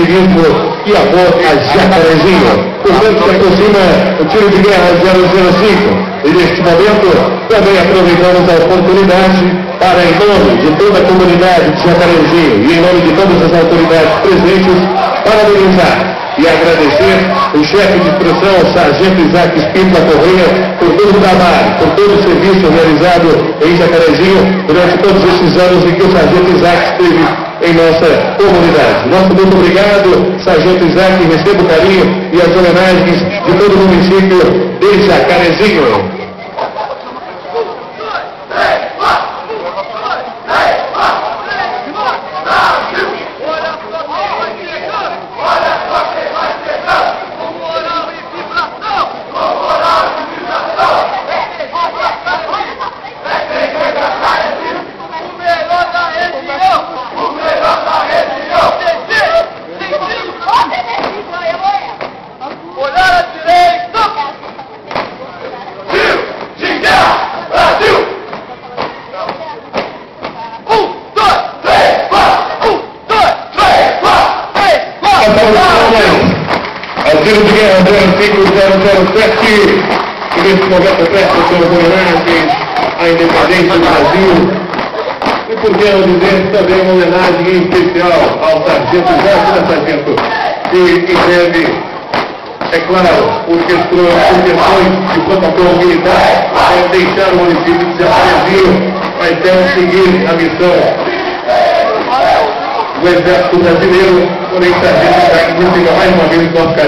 civismo e amor a Jacarezinho. Portanto, se aproxima o tiro de guerra 005. E neste momento, também aproveitamos a oportunidade para, em nome de toda a comunidade de Jacarezinho e em nome de todas as autoridades presentes, parabenizar e agradecer o chefe de instrução, o sargento Isaac Espírito Correia, por todo o trabalho, por todo o serviço realizado em Jacarezinho durante todos esses anos em que o sargento Isaac esteve em nossa comunidade. Nosso muito obrigado, sargento Isaac, receba o carinho e as homenagens de todo o município de Jacarezinho. Tiro de guerra 05007, que nesse momento presta suas homenagens à independência do Brasil. E por que não dizer também uma homenagem especial ao sargento Jorge, sargento, que em breve, é claro, por questões de protocolo militar, vai deixar o município de Jacarezinho, vai então seguir a missão do Exército Brasileiro. Porém, sargento, muito mais uma vez nosso carinho.